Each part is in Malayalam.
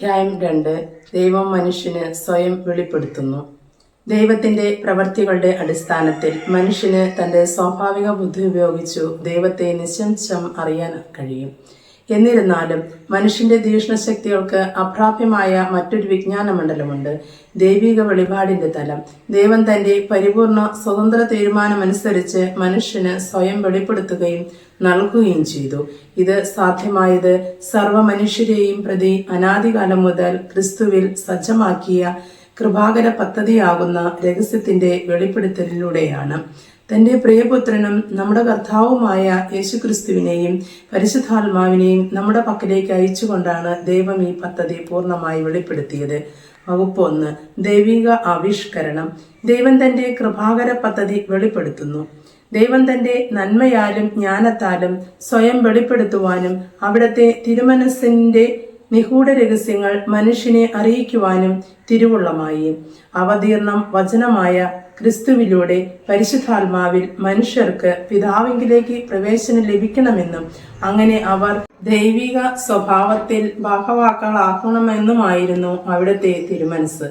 അധ്യായം 2. ദൈവം മനുഷ്യന് സ്വയം വെളിപ്പെടുത്തുന്നു. ദൈവത്തിന്റെ പ്രവൃത്തികളുടെ അടിസ്ഥാനത്തിൽ മനുഷ്യന് തന്റെ സ്വാഭാവിക ബുദ്ധി ഉപയോഗിച്ചു ദൈവത്തെ നിസ്സംശയം അറിയാൻ കഴിയും. എന്നിരുന്നാലും മനുഷ്യന്റെ തീക്ഷ്ണശക്തികൾക്ക് അപ്രാപ്യമായ മറ്റൊരു വിജ്ഞാനമണ്ഡലമുണ്ട്, ദൈവിക വെളിപാടിന്റെ തലം. ദൈവം തന്റെ പരിപൂർണ സ്വതന്ത്ര തീരുമാനമനുസരിച്ച് മനുഷ്യന് സ്വയം വെളിപ്പെടുത്തുകയും നൽകുകയും ചെയ്തു. ഇത് സാധ്യമായത് സർവ്വമനുഷ്യരെയും പ്രതി അനാദികാലം മുതൽ ക്രിസ്തുവിൽ സജ്ജമാക്കിയ കൃപാകര പദ്ധതിയാകുന്ന രഹസ്യത്തിന്റെ വെളിപ്പെടുത്തലിലൂടെയാണ്. തന്റെ പ്രിയപുത്രനും നമ്മുടെ കർത്താവുമായ യേശുക്രിസ്തുവിനെയും പരിശുദ്ധാത്മാവിനെയും നമ്മുടെ പക്കലേക്ക് അയച്ചുകൊണ്ടാണ് ദൈവം ഈ പദ്ധതി പൂർണ്ണമായി വെളിപ്പെടുത്തിയത്. വകുപ്പ് 1. ദൈവിക ആവിഷ്കരണം. ദൈവം തന്റെ കൃപാകര പദ്ധതി വെളിപ്പെടുത്തുന്നു. ദൈവം തന്റെ നന്മയാലും ജ്ഞാനത്താലും സ്വയം വെളിപ്പെടുത്തുവാനും അവിടുത്തെ തിരുമനസ്സിന്റെ നിഗൂഢ രഹസ്യങ്ങൾ മനുഷ്യനെ അറിയിക്കുവാനും തിരുവുള്ളമായി. അവതീർണം വചനമായ ക്രിസ്തുവിലൂടെ പരിശുദ്ധാത്മാവിൽ മനുഷ്യർക്ക് പിതാവിങ്കിലേക്ക് പ്രവേശനം ലഭിക്കണമെന്നും അങ്ങനെ അവർ ദൈവിക സ്വഭാവത്തിൽ ഭാഗവാക്കാളാക്കണമെന്നുമായിരുന്നു അവിടുത്തെ തിരുമനസ്.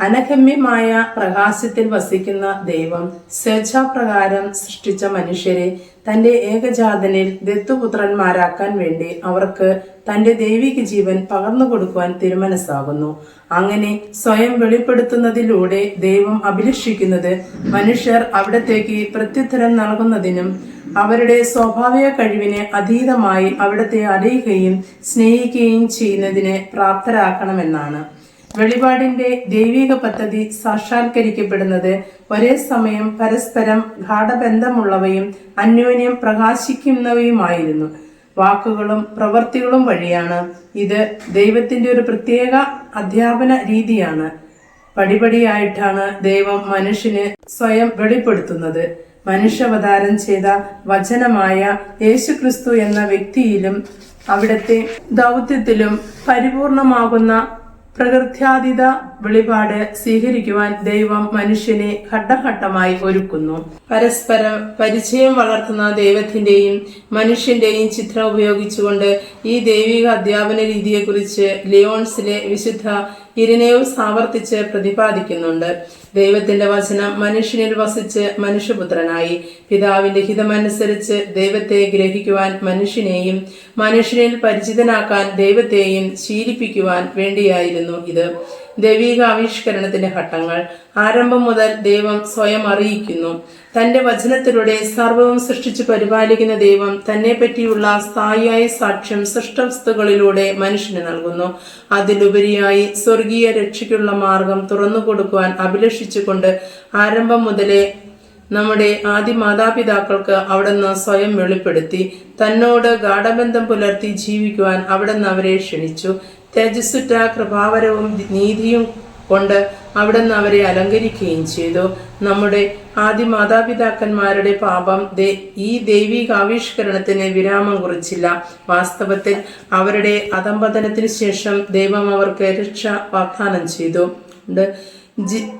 അനഗമ്യമായ പ്രകാശത്തിൽ വസിക്കുന്ന ദൈവം സ്വേച്ഛാപ്രകാരം സൃഷ്ടിച്ച മനുഷ്യരെ തന്റെ ഏകജാതനിൽ ദത്തുപുത്രന്മാരാക്കാൻ വേണ്ടി അവർക്ക് തന്റെ ദൈവിക ജീവൻ പകർന്നു കൊടുക്കുവാൻ തിരുമനസ്സാകുന്നു. അങ്ങനെ സ്വയം വെളിപ്പെടുത്തുന്നതിലൂടെ ദൈവം അഭിലഷിക്കുന്നത് മനുഷ്യർ അവിടത്തേക്ക് പ്രത്യുത്തരം നൽകുന്നതിനും അവരുടെ സ്വാഭാവിക കഴിവിന് അതീതമായി അവിടത്തെ അറിയുകയും സ്നേഹിക്കുകയും ചെയ്യുന്നതിന് പ്രാപ്തരാക്കണമെന്നാണ്. വെളിപാടിന്റെ ദൈവിക പദ്ധതി സാക്ഷാത്കരിക്കപ്പെടുന്നത് ഒരേ സമയം പരസ്പരം ഗാഢബന്ധമുള്ളവയും അന്യോന്യം പ്രകാശിക്കുന്നവയുമായിരുന്നു വാക്കുകളും പ്രവൃത്തികളും വഴിയാണ്. ഇത് ദൈവത്തിന്റെ ഒരു പ്രത്യേക അധ്യാപന രീതിയാണ്. പടിപടിയായിട്ടാണ് ദൈവം മനുഷ്യന് സ്വയം വെളിപ്പെടുത്തുന്നത്. മനുഷ്യാവതാരം ചെയ്ത വചനമായ യേശുക്രിസ്തു എന്ന വ്യക്തിയിലും അവിടുത്തെ ദൗത്യത്തിലും പരിപൂർണമാകുന്ന പ്രകൃത്യാതീത വെളിപാട് സ്വീകരിക്കുവാൻ ദൈവം മനുഷ്യനെ ഘട്ടഘട്ടമായി ഒരുക്കുന്നു. പരസ്പരം പരിചയം വളർത്തുന്ന ദൈവത്തിന്റെയും മനുഷ്യന്റെയും ചിത്രം ഉപയോഗിച്ചുകൊണ്ട് ഈ ദൈവിക അധ്യാപന രീതിയെക്കുറിച്ച് ലിയോൺസിലെ വിശുദ്ധ ഇരിനേയൂസ് ആവർത്തിച്ച് പ്രതിപാദിക്കുന്നുണ്ട്. ദൈവത്തിന്റെ വചനം മനുഷ്യനിൽ വസിച്ച് മനുഷ്യപുത്രനായി. പിതാവിന്റെ ഹിതമനുസരിച്ച് ദൈവത്തെ ഗ്രഹിക്കുവാൻ മനുഷ്യനെയും മനുഷ്യനിൽ പരിചിതനാക്കാൻ ദൈവത്തെയും ശീലിപ്പിക്കുവാൻ വേണ്ടിയായിരുന്നു ഇത്. ദൈവിക ആവിഷ്കരണത്തിന്റെ ഘട്ടങ്ങൾ. ആരംഭം മുതൽ ദൈവം സ്വയം അറിയിക്കുന്നു. തന്റെ വചനത്തിലൂടെ സർവവും സൃഷ്ടിച്ചു പരിപാലിക്കുന്ന ദൈവം തന്നെ പറ്റിയുള്ള സ്ഥായിയായ സാക്ഷ്യം സൃഷ്ടവസ്തുക്കളിലൂടെ മനുഷ്യന് നൽകുന്നു. അതിലുപരിയായി സ്വർഗീയ രക്ഷയ്ക്കുള്ള മാർഗം തുറന്നു കൊടുക്കുവാൻ അഭിലഷിച്ചുകൊണ്ട് ആരംഭം മുതലേ നമ്മുടെ ആദ്യ മാതാപിതാക്കൾക്ക് അവിടുന്ന് സ്വയം വെളിപ്പെടുത്തി. തന്നോട് ഗാഢബന്ധം പുലർത്തി ജീവിക്കുവാൻ അവിടുന്ന് അവരെ ക്ഷണിച്ചു. തേജസ്സുറ്റ കൃപാവരവും നീതിയും കൊണ്ട് അവിടുന്ന് അവരെ അലങ്കരിക്കുകയും ചെയ്തു. നമ്മുടെ ആദ്യ മാതാപിതാക്കന്മാരുടെ പാപം ഈ ദൈവിക ആവിഷ്കരണത്തിന് വിരാമം കുറിച്ചില്ല. വാസ്തവത്തിൽ അവരുടെ അധംപതനത്തിന് ശേഷം ദൈവം അവർക്ക് രക്ഷ വാഗ്ദാനം ചെയ്തു.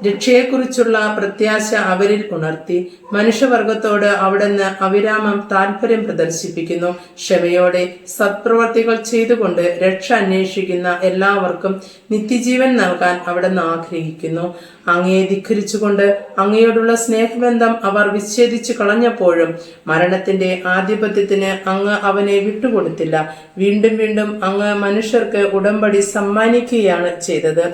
രക്ഷയെക്കുറിച്ചുള്ള പ്രത്യാശ അവരിൽ ഉണർത്തി. മനുഷ്യവർഗത്തോട് അവിടുന്ന് അവിരാമം താല്പര്യം പ്രദർശിപ്പിക്കുന്നു. ക്ഷമയോടെ സത്പ്രവർത്തികൾ ചെയ്തുകൊണ്ട് രക്ഷ അന്വേഷിക്കുന്ന എല്ലാവർക്കും നിത്യജീവൻ നൽകാൻ അവിടുന്ന് ആഗ്രഹിക്കുന്നു. അങ്ങയെ ധിക്കരിച്ചുകൊണ്ട് അങ്ങയോടുള്ള സ്നേഹബന്ധം അവർ വിച്ഛേദിച്ചു കളഞ്ഞപ്പോഴും മരണത്തിന്റെ ആധിപത്യത്തിന് അങ്ങ് അവനെ വിട്ടുകൊടുത്തില്ല. വീണ്ടും വീണ്ടും അങ്ങ് മനുഷ്യർക്ക് ഉടമ്പടി സമ്മാനിക്കുകയാണ് ചെയ്തത്.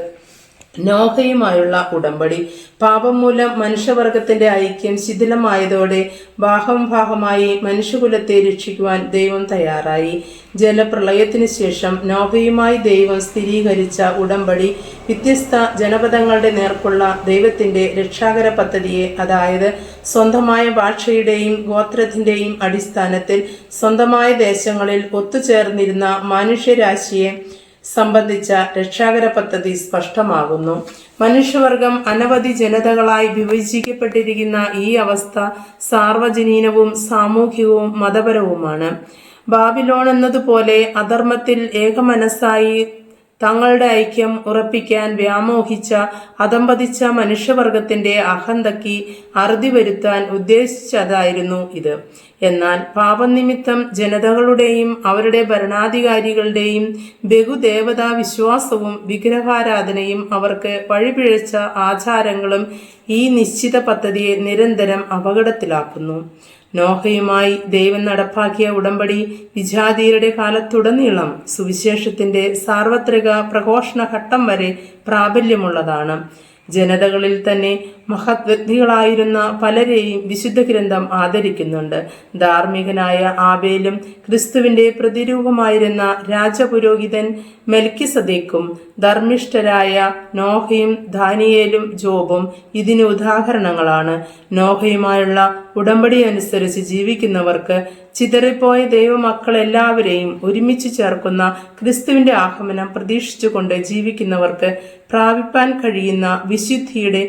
നോഹയുമായുള്ള ഉടമ്പടി. പാപം മൂലം മനുഷ്യവർഗത്തിന്റെ ഐക്യം ശിഥിലമായതോടെ ഭാഗമായി മനുഷ്യകുലത്തെ രക്ഷിക്കുവാൻ ദൈവം തയ്യാറായി. ജലപ്രളയത്തിനു ശേഷം നോഹയുമായി ദൈവം സ്ഥിരീകരിച്ച ഉടമ്പടി വ്യത്യസ്ത ജനപദങ്ങളുടെ നേർക്കുള്ള ദൈവത്തിന്റെ രക്ഷാകര പദ്ധതിയെ, അതായത് സ്വന്തമായ ഭാഷയുടെയും ഗോത്രത്തിന്റെയും അടിസ്ഥാനത്തിൽ സ്വന്തമായ ദേശങ്ങളിൽ ഒത്തുചേർന്നിരുന്ന മനുഷ്യരാശിയെ സംബന്ധിച്ച രക്ഷാകര പദ്ധതി സ്പഷ്ടമാകുന്നു. മനുഷ്യവർഗം അനവധി ജനതകളായി വിഭജിക്കപ്പെട്ടിരിക്കുന്ന ഈ അവസ്ഥ സാർവജനീനവും സാമൂഹികവും മതപരവുമാണ്. ബാബിലോൺ എന്നതുപോലെ അധർമ്മത്തിൽ ഏകമനസ്സായി തങ്ങളുടെ ഐക്യം ഉറപ്പിക്കാൻ വ്യാമോഹിച്ച അധംപതിച്ച മനുഷ്യവർഗത്തിന്റെ അഹന്തയ്ക്ക് അറുതി വരുത്താൻ ഉദ്ദേശിച്ചതായിരുന്നു ഇത്. എന്നാൽ പാപനിമിത്തം ജനതകളുടെയും അവരുടെ ഭരണാധികാരികളുടെയും ബഹുദേവതാ വിശ്വാസവും വിഗ്രഹാരാധനയും അവർക്ക് വഴിപിഴച്ച ആചാരങ്ങളും ഈ നിശ്ചിത പദ്ധതിയെ നിരന്തരം അപകടത്തിലാക്കുന്നു. നോഹയുമായി ദൈവം നടപ്പാക്കിയ ഉടമ്പടി വിജാതീയരുടെ കാലത്തുടനീളം സുവിശേഷത്തിന്റെ സാർവത്രിക പ്രഘോഷണ ഘട്ടം വരെ പ്രാബല്യമുള്ളതാണ്. ജനതകളിൽ തന്നെ മഹത് വ്യക്തികളായിരുന്ന പലരെയും വിശുദ്ധ ഗ്രന്ഥം ആദരിക്കുന്നുണ്ട്. ധാർമ്മികനായ ആബേലും ക്രിസ്തുവിന്റെ പ്രതിരൂപമായിരുന്ന രാജപുരോഹിതൻ മെൽക്കിസദേക്കും ധർമ്മിഷ്ഠരായ നോഹയും ദാനിയേലും ജോബും ഇതിന് ഉദാഹരണങ്ങളാണ്. നോഹയുമായുള്ള ഉടമ്പടി അനുസരിച്ച് ജീവിക്കുന്നവർക്ക് ചിതറിപ്പോയ ദൈവമക്കളെല്ലാവരെയും ഒരുമിച്ച് ചേർക്കുന്ന ക്രിസ്തുവിന്റെ ആഗമനം പ്രതീക്ഷിച്ചുകൊണ്ട് ജീവിക്കുന്നവർക്ക് പ്രാപിപ്പാൻ കഴിയുന്ന വിശുദ്ധിയുടെ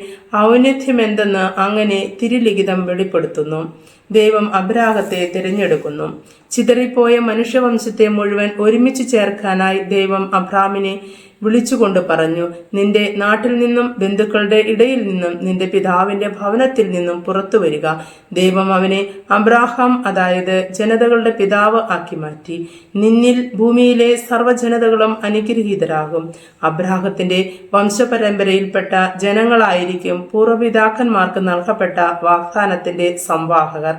ഔന്നത്യമെന്തെന്ന് അങ്ങനെ തിരുലിഖിതം വെളിപ്പെടുത്തുന്നു. ദൈവം അബ്രാഹത്തെ തിരഞ്ഞെടുക്കുന്നു. ചിതറിപ്പോയ മനുഷ്യവംശത്തെ മുഴുവൻ ഒരുമിച്ച് ചേർക്കാനായി ദൈവം അബ്രാമിനെ വിളിച്ചുകൊണ്ട് പറഞ്ഞു, നിന്റെ നാട്ടിൽ നിന്നും ബന്ധുക്കളുടെ ഇടയിൽ നിന്നും നിന്റെ പിതാവിന്റെ ഭവനത്തിൽ നിന്നും പുറത്തു വരിക. ദൈവം അവനെ അബ്രാഹാം, അതായത് ജനതകളുടെ പിതാവ് ആക്കി മാറ്റി. നിന്നിൽ ഭൂമിയിലെ സർവ്വജനതകളും അനുഗ്രഹീതരാകും. അബ്രാഹത്തിന്റെ വംശപരമ്പരയിൽപ്പെട്ട ജനങ്ങളായിരിക്കും പൂർവ്വപിതാക്കന്മാർക്ക് നൽകപ്പെട്ട വാഗ്ദാനത്തിന്റെ സംവാഹകർ.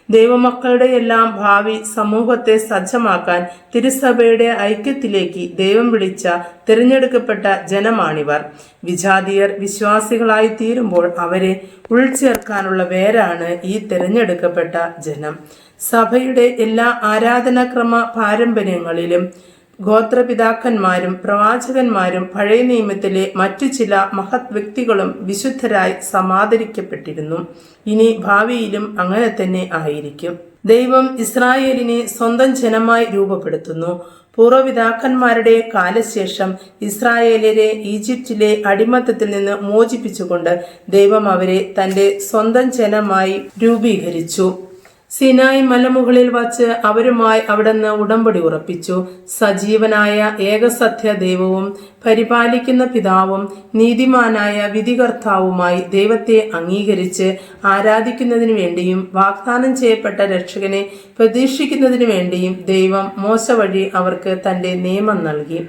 ദൈവമക്കളുടെ എല്ലാം ഭാവി സമൂഹത്തെ സജ്ജമാക്കാൻ തിരുസഭയുടെ ഐക്യത്തിലേക്ക് ദൈവം വിളിച്ച തിരഞ്ഞെടുക്കപ്പെട്ട ജനമാണിവർ. വിജാതീയർ വിശ്വാസികളായി തീരുമ്പോൾ അവരെ ഉൾച്ചേർക്കാനുള്ള വേരാണ് ഈ തിരഞ്ഞെടുക്കപ്പെട്ട ജനം. സഭയുടെ എല്ലാ ആരാധനാക്രമ പാരമ്പര്യങ്ങളിലും ഗോത്രപിതാക്കന്മാരും പ്രവാചകന്മാരും പഴയ നിയമത്തിലെ മറ്റു ചില മഹത് വ്യക്തികളും വിശുദ്ധരായി സമാദരിക്കപ്പെട്ടിരുന്നു. ഇനി ഭാവിയിലും അങ്ങനെ തന്നെ ആയിരിക്കും. ദൈവം ഇസ്രായേലിനെ സ്വന്തം ജനമായി രൂപപ്പെടുത്തുന്നു. പൂർവ്വപിതാക്കന്മാരുടെ കാലശേഷം ഇസ്രായേലരെ ഈജിപ്തിലെ അടിമത്തത്തിൽ നിന്ന് മോചിപ്പിച്ചുകൊണ്ട് ദൈവം അവരെ തന്റെ സ്വന്തം ജനമായി രൂപീകരിച്ചു. സിനായ് മലമുകളിൽ വച്ച് അവരുമായി അവിടുന്ന് ഉടമ്പടി ഉറപ്പിച്ചു. സജീവനായ ഏകസത്യ ദൈവവും പരിപാലിക്കുന്ന പിതാവും നീതിമാനായ വിധികർത്താവുമായി ദൈവത്തെ അംഗീകരിച്ച് ആരാധിക്കുന്നതിനു വേണ്ടിയും വാഗ്ദാനം ചെയ്യപ്പെട്ട രക്ഷകനെ പ്രതീക്ഷിക്കുന്നതിനു വേണ്ടിയും ദൈവം മോശ വഴി അവർക്ക് തന്റെ നിയമം നൽകി.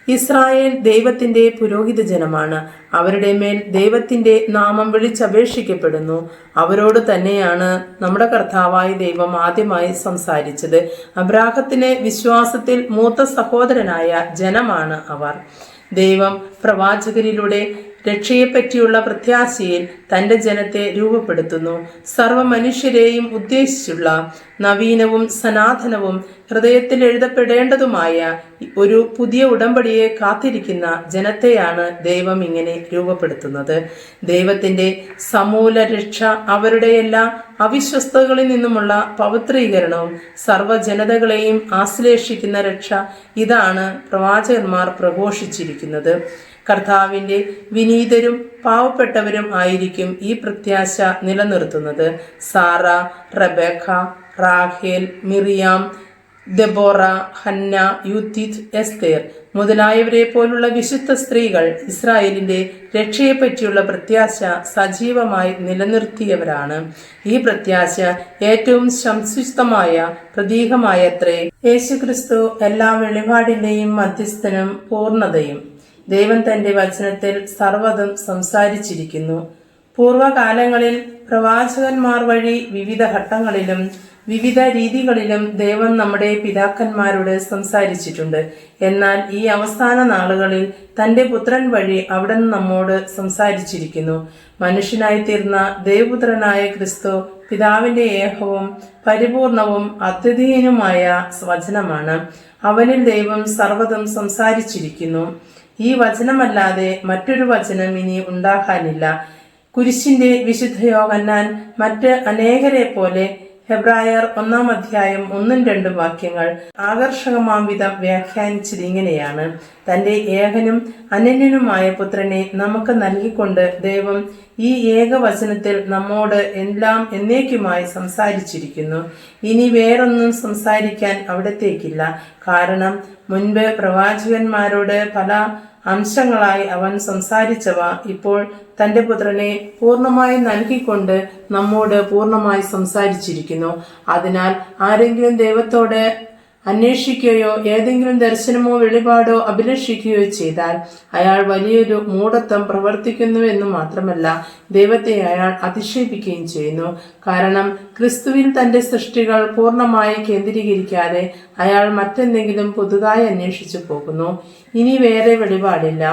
ഇസ്രായേൽ ദൈവത്തിന്റെ പുരോഹിത ജനമാണ്. അവരുടെ മേൽ ദൈവത്തിന്റെ നാമം വിളിച്ചപേക്ഷിക്കപ്പെടുന്നു. അവരോട് തന്നെയാണ് നമ്മുടെ കർത്താവായ ദൈവം ആദ്യമായി സംസാരിച്ചത്. അബ്രാഹത്തിന് വിശ്വാസത്തിൽ മൂത്ത സഹോദരനായ ജനമാണ് അവർ. ദൈവം പ്രവാചകരിലൂടെ രക്ഷയെപ്പറ്റിയുള്ള പ്രത്യാശയിൽ തന്റെ ജനത്തെ രൂപപ്പെടുത്തുന്നു. സർവ്വ മനുഷ്യരെയും ഉദ്ദേശിച്ചുള്ള നവീനവും സനാതനവും ഹൃദയത്തിൽ എഴുതപ്പെടേണ്ടതുമായ ഒരു പുതിയ ഉടമ്പടിയെ കാത്തിരിക്കുന്ന ജനത്തെയാണ് ദൈവം ഇങ്ങനെ രൂപപ്പെടുത്തുന്നത്. ദൈവത്തിന്റെ സമൂല രക്ഷ, അവരുടെ എല്ലാ അവിശ്വസ്തകളിൽ നിന്നുമുള്ള പവിത്രീകരണവും സർവ്വജനതകളെയും ആശ്ലേഷിക്കുന്ന രക്ഷ, ഇതാണ് പ്രവാചകന്മാർ പ്രഘോഷിച്ചിരിക്കുന്നത്. കർത്താവിന്റെ വിനീതരും പാവപ്പെട്ടവരും ആയിരിക്കും ഈ പ്രത്യാശ നിലനിർത്തുന്നത്. സാറ, റബേക്ക, റാഹേൽ, മിറിയാം, ദെബോറ, ഹന്ന, യൂത്തിത്, എസ്തേർ മുതലായവരെ പോലുള്ള വിശുദ്ധ സ്ത്രീകൾ ഇസ്രായേലിന്റെ രക്ഷയെപ്പറ്റിയുള്ള പ്രത്യാശ സജീവമായി നിലനിർത്തിയവരാണ്. ഈ പ്രത്യാശ ഏറ്റവും സംശുദ്ധമായ പ്രതീകമായത്രേ യേശുക്രിസ്തു എല്ലാ വെളിപാടിന്റെയും മധ്യസ്ഥനും പൂർണ്ണതയും. ദൈവം തന്റെ വചനത്തിൽ സർവ്വതും സംസാരിച്ചിരിക്കുന്നു. പൂർവകാലങ്ങളിൽ പ്രവാചകന്മാർ വഴി വിവിധ ഘട്ടങ്ങളിലും വിവിധ രീതികളിലും ദൈവം നമ്മുടെ പിതാക്കന്മാരോട് സംസാരിച്ചിട്ടുണ്ട്. എന്നാൽ ഈ അവസാന നാളുകളിൽ തന്റെ പുത്രൻ വഴി അവിടുന്ന് നമ്മോട് സംസാരിച്ചിരിക്കുന്നു. മനുഷ്യനായിത്തീർന്ന ദൈവപുത്രനായ ക്രിസ്തു പിതാവിന്റെ ഏകവും പരിപൂർണവും അദ്വിതീയനുമായ വചനമാണ്. അവനിൽ ദൈവം സർവ്വതും സംസാരിച്ചിരിക്കുന്നു. ഈ വചനമല്ലാതെ മറ്റൊരു വചനം ഇനി ഉണ്ടാകാനില്ല. കുരിശിന്റെ വിശുദ്ധ യോഹന്നാൻ മറ്റ് അനേകരെ പോലെ ഹെബ്രായർ 1-ാം അധ്യായം 1-2 വാക്യങ്ങൾ ആകർഷകമാം വിധം വ്യാഖ്യാനിച്ചത് ഇങ്ങനെയാണ്: തന്റെ ഏകനും അനന്യനുമായ പുത്രനെ നമുക്ക് നൽകിക്കൊണ്ട് ദൈവം ഈ ഏകവചനത്തിൽ നമ്മോട് എല്ലാം എന്നേക്കുമായി സംസാരിച്ചിരിക്കുന്നു. ഇനി വേറൊന്നും സംസാരിക്കാൻ അവിടത്തേക്കില്ല. കാരണം മുൻപ് പ്രവാചകന്മാരോട് പല അംശങ്ങളായി അവൻ സംസാരിച്ചവ ഇപ്പോൾ തന്റെ പുത്രനെ പൂർണ്ണമായി നൽകിക്കൊണ്ട് നമ്മോട് പൂർണ്ണമായി സംസാരിച്ചിരിക്കുന്നു. അതിനാൽ ആരെങ്കിലും ദൈവത്തോട് അന്വേഷിക്കുകയോ ഏതെങ്കിലും ദർശനമോ വെളിപാടോ അഭിലഷിക്കുകയോ ചെയ്താൽ അയാൾ വലിയൊരു മൂഢത്വം പ്രവർത്തിക്കുന്നുവെന്ന് മാത്രമല്ല, ദൈവത്തെ അയാൾ അധിക്ഷേപിക്കുകയും ചെയ്യുന്നു. കാരണം ക്രിസ്തുവിൽ തന്റെ സൃഷ്ടികൾ പൂർണ്ണമായി കേന്ദ്രീകരിക്കാതെ അയാൾ മറ്റെന്തെങ്കിലും പുതുതായി അന്വേഷിച്ചു പോകുന്നു. ഇനി വേറെ വെളിപാടില്ല.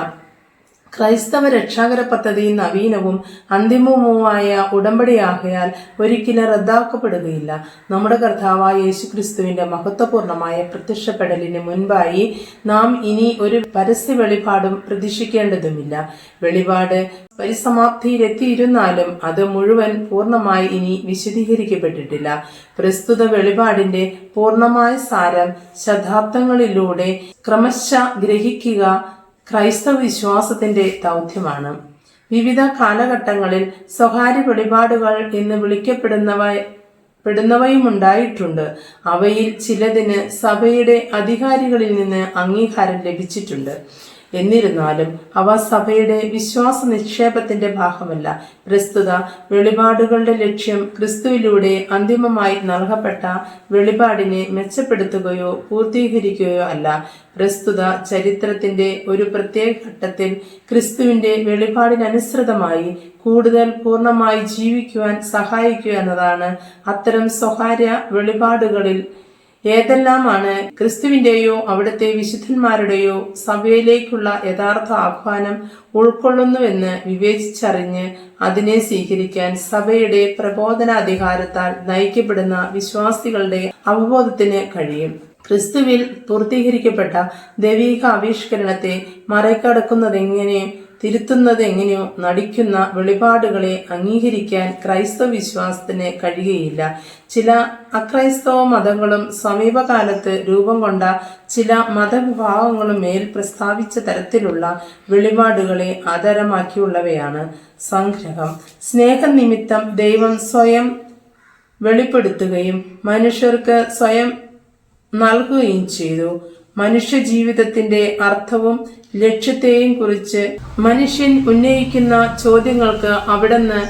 ക്രൈസ്തവ രക്ഷാകര പദ്ധതി നവീനവും അന്തിമവുമായ ഉടമ്പടിയാകയാൽ ഒരിക്കലും റദ്ദാക്കപ്പെടുകയില്ല. നമ്മുടെ കർത്താവായ യേശുക്രിസ്തുവിന്റെ മഹത്വപൂർണമായ പ്രത്യക്ഷപ്പെടലിന് മുൻപായി നാം ഇനി ഒരു പരസ്യ വെളിപാടും പ്രതീക്ഷിക്കേണ്ടതുമില്ല. വെളിപാട് പരിസമാപ്തിയിലെത്തിയിരുന്നാലും അത് മുഴുവൻ പൂർണ്ണമായി ഇനി വിശദീകരിക്കപ്പെട്ടിട്ടില്ല. പ്രസ്തുത വെളിപാടിന്റെ പൂർണ്ണമായ സാരം ശതാബ്ദങ്ങളിലൂടെ ക്രമശഃ ഗ്രഹിക്കുക ക്രൈസ്തവ വിശ്വാസത്തിന്റെ ദൗത്യമാണ്. വിവിധ കാലഘട്ടങ്ങളിൽ സ്വകാര്യ വെളിപാടുകൾ എന്ന് വിളിക്കപ്പെടുന്നവയുമുണ്ടായിട്ടുണ്ട്. അവയിൽ ചിലതിന് സഭയുടെ അധികാരികളിൽ നിന്ന് അംഗീകാരം ലഭിച്ചിട്ടുണ്ട്. എന്നിരുന്നാലും അവ സഭയുടെ വിശ്വാസ നിക്ഷേപത്തിന്റെ ഭാഗമല്ല. പ്രസ്തുത വെളിപാടുകളുടെ ലക്ഷ്യം ക്രിസ്തുവിലൂടെ അന്തിമമായി നൽകപ്പെട്ട വെളിപാടിനെ മെച്ചപ്പെടുത്തുകയോ പൂർത്തീകരിക്കുകയോ അല്ല. പ്രസ്തുത ചരിത്രത്തിന്റെ ഒരു പ്രത്യേക ഘട്ടത്തിൽ ക്രിസ്തുവിന്റെ വെളിപാടിനനുസൃതമായി കൂടുതൽ പൂർണ്ണമായി ജീവിക്കുവാൻ സഹായിക്കുക എന്നതാണ് അത്തരം സ്വകാര്യ വെളിപാടുകളിൽ ഏതെല്ലാമാണ് ക്രിസ്തുവിന്റെയോ അവിടുത്തെ വിശുദ്ധന്മാരുടെയോ സഭയിലേക്കുള്ള യഥാർത്ഥ ആഹ്വാനം ഉൾക്കൊള്ളുന്നുവെന്ന് വിവേചിച്ചറിഞ്ഞ് അതിനെ സ്വീകരിക്കാൻ സഭയുടെ പ്രബോധനാധികാരത്താൽ നയിക്കപ്പെടുന്ന വിശ്വാസികളുടെ അവബോധത്തിന് കഴിയും. ക്രിസ്തുവിൽ പൂർത്തീകരിക്കപ്പെട്ട ദൈവിക ആവിഷ്കരണത്തെ മറികടക്കുന്നതെങ്ങനെ, തിരുത്തുന്നത് എങ്ങനെയോ നടിക്കുന്ന വെളിപാടുകളെ അംഗീകരിക്കാൻ ക്രൈസ്തവ വിശ്വാസത്തിന് കഴിയുകയില്ല. ചില അക്രൈസ്തവ മതങ്ങളും സമീപകാലത്ത് രൂപം കൊണ്ട ചില മതവിഭാഗങ്ങളും മേൽ പ്രസ്താവിച്ച തരത്തിലുള്ള വെളിപാടുകളെ ആധാരമാക്കിയുള്ളവയാണ്. സംഗ്രഹം: സ്നേഹനിമിത്തം ദൈവം സ്വയം വെളിപ്പെടുത്തുകയും മനുഷ്യർക്ക് സ്വയം നൽകുകയും ചെയ്തു. മനുഷ്യ ജീവിതത്തിന്റെ അർത്ഥവും ലക്ഷ്യത്തെയും കുറിച്ച് മനുഷ്യൻ ഉന്നയിക്കുന്ന ചോദ്യങ്ങൾക്ക് അവിടുന്ന്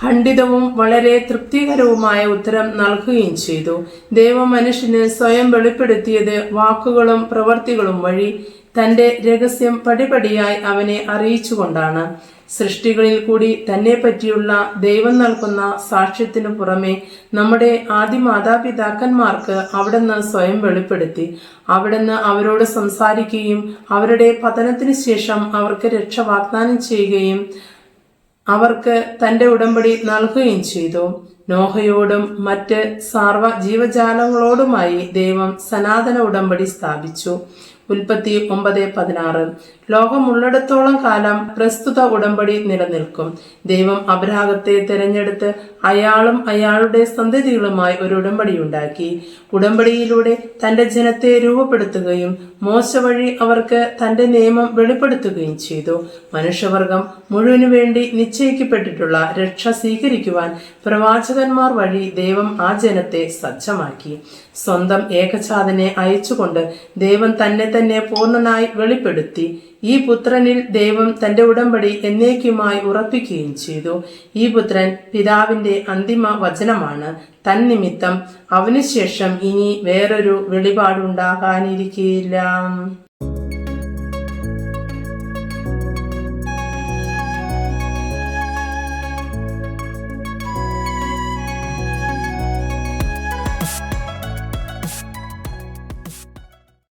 ഖണ്ഡിതവും വളരെ തൃപ്തികരവുമായ ഉത്തരം നൽകുകയും ചെയ്തു. ദൈവം മനുഷ്യന് സ്വയം വെളിപ്പെടുത്തിയത് വാക്കുകളും പ്രവൃത്തികളും വഴി തന്റെ രഹസ്യം പടിപടിയായി അവനെ അറിയിച്ചുകൊണ്ടാണ്. സൃഷ്ടികളിൽ കൂടി തന്നെ പറ്റിയുള്ള ദൈവം നൽകുന്ന സാക്ഷ്യത്തിനു പുറമെ നമ്മുടെ ആദ്യ മാതാപിതാക്കന്മാർക്ക് അവിടുന്ന് സ്വയം വെളിപ്പെടുത്തി. അവിടുന്ന് അവരോട് സംസാരിക്കുകയും അവരുടെ പതനത്തിനു ശേഷം അവർക്ക് രക്ഷ വാഗ്ദാനം ചെയ്യുകയും അവർക്ക് തന്റെ ഉടമ്പടി നൽകുകയും ചെയ്തു. നോഹയോടും മറ്റ് സാർവ ജീവജാലങ്ങളോടുമായി ദൈവം സനാതന ഉടമ്പടി സ്ഥാപിച്ചു. ഉൽപ്പത്തി 9:16. ലോകമുള്ളിടത്തോളം കാലം പ്രസ്തുത ഉടമ്പടി നിലനിൽക്കും. ദൈവം അബ്രാഹത്തെ തിരഞ്ഞെടുത്ത് അയാളും അയാളുടെ സന്തതികളുമായി ഒരു ഉടമ്പടി ഉണ്ടാക്കി. ഉടമ്പടിയിലൂടെ തന്റെ ജനത്തെ രൂപപ്പെടുത്തുകയും മോശ വഴി അവർക്ക് തന്റെ നിയമം വെളിപ്പെടുത്തുകയും ചെയ്തു. മനുഷ്യവർഗം മുഴുവനു വേണ്ടി നിശ്ചയിക്കപ്പെട്ടിട്ടുള്ള രക്ഷ സ്വീകരിക്കുവാൻ പ്രവാചകന്മാർ വഴി ദൈവം ആ ജനത്തെ സജ്ജമാക്കി. സ്വന്തം ഏകജാതനെ അയച്ചുകൊണ്ട് ദൈവം തന്നെ പൂർണ്ണനായി വെളിപ്പെടുത്തി. ഈ പുത്രനിൽ ദൈവം തന്റെ ഉടമ്പടി എന്നേക്കുമായി ഉറപ്പിക്കുകയും ചെയ്തു. ഈ പുത്രൻ പിതാവിന്റെ അന്തിമ വചനമാണ്. തന്നിമിത്തം അവനുശേഷം ഇനി വേറൊരു വെളിപാടുണ്ടാകാനിരിക്കില്ല.